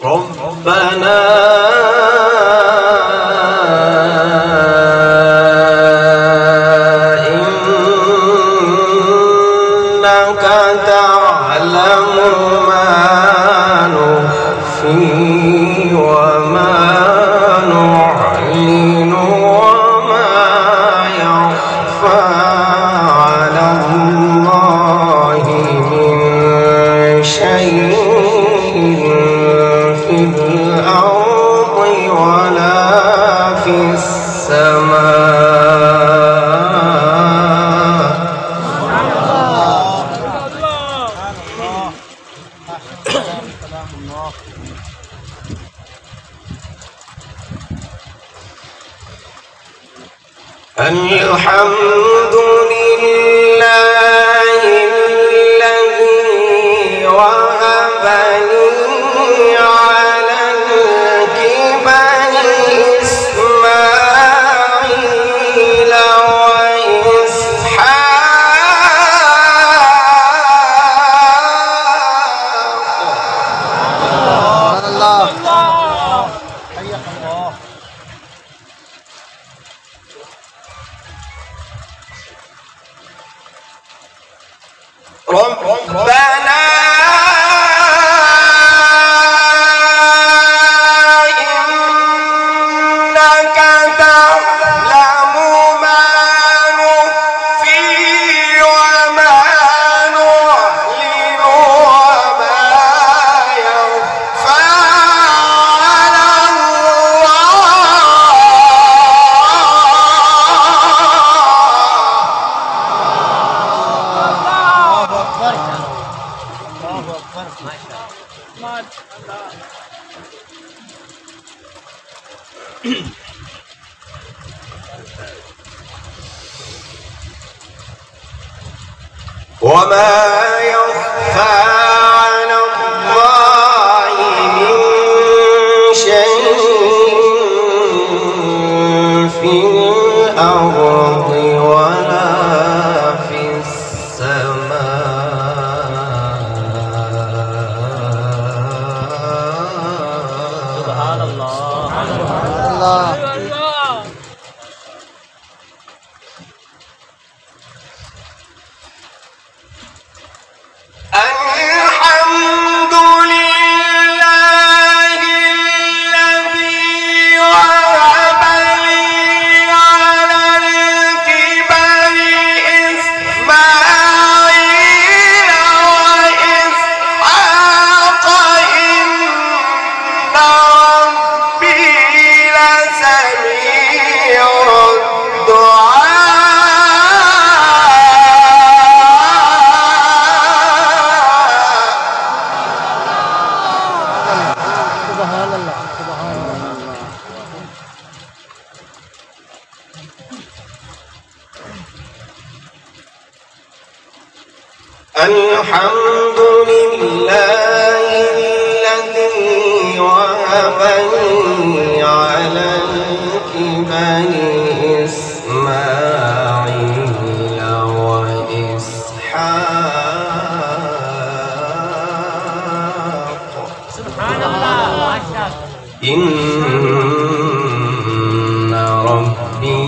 ربنا إنك تعلم ما نخفي وما نعلن وما يخفى على الله من شيء في الأرض ولا في السماء. الحمد لله الذي وهب لي على الكبر إسماعيل وإسحاق. الله حياك الله. ربنا إنك تعلم ما نخفي وما نعلن وما يخفى على وما يخفى على الله من شيء في الأرض ولا في السماء. سبحان الله. سبحان الله. الحمد لله الذي وهب لي على الكبر إسماعيل وإسحاق إن ربي لسميع الدعاء. الحمد لله الذي وهب لي على الكبر إسماعيل وإسحاق. سبحان الله. إن ربي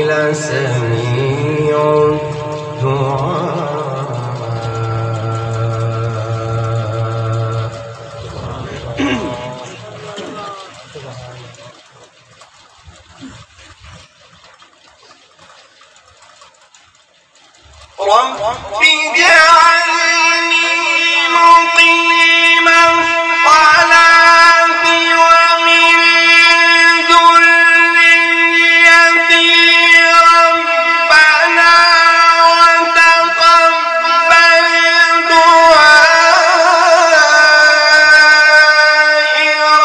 لسميع الدعاء. رب اجعلني مقيم الصلاة ومن ذريتي ربنا وتقبل دعائي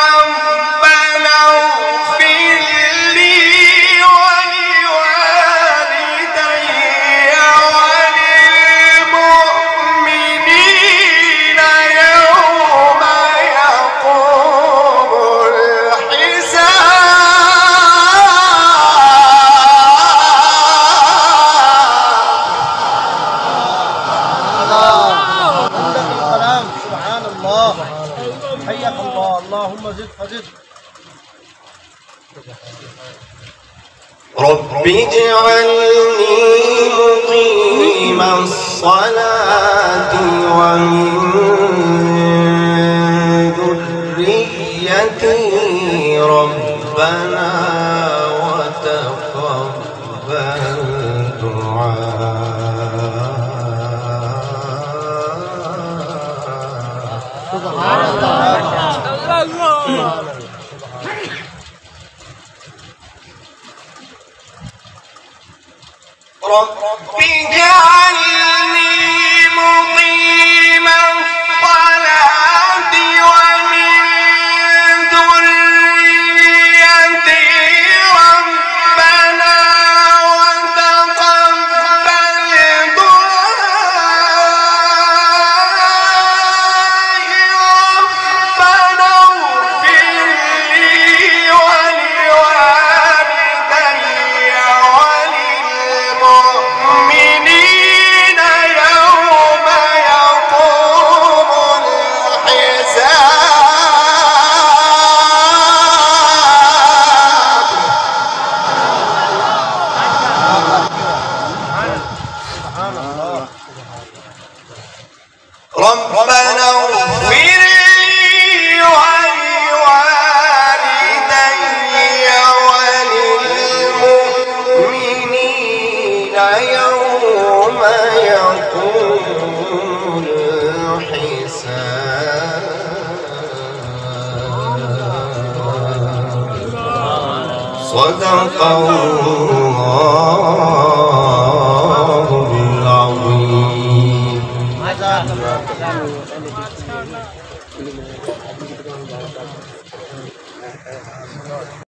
ربنا اغفر لي ولوالدي وللمؤمنين حياك الله. اللهم زد فزد. رب اجعلني مقيم الصلاة ومن ذريتي ربنا وتقبل سبحان الله. رب اجعلني مقيم الصلاة ومن ذريتي ربنا وتقبل دعائي ربنا اغفر لي ولوالدي وللمؤمنين يوم يقوم الحساب. ربنا اغفر لي ولوالدي وللمؤمنين يوم يقوم الحساب. صدق الله العظيم.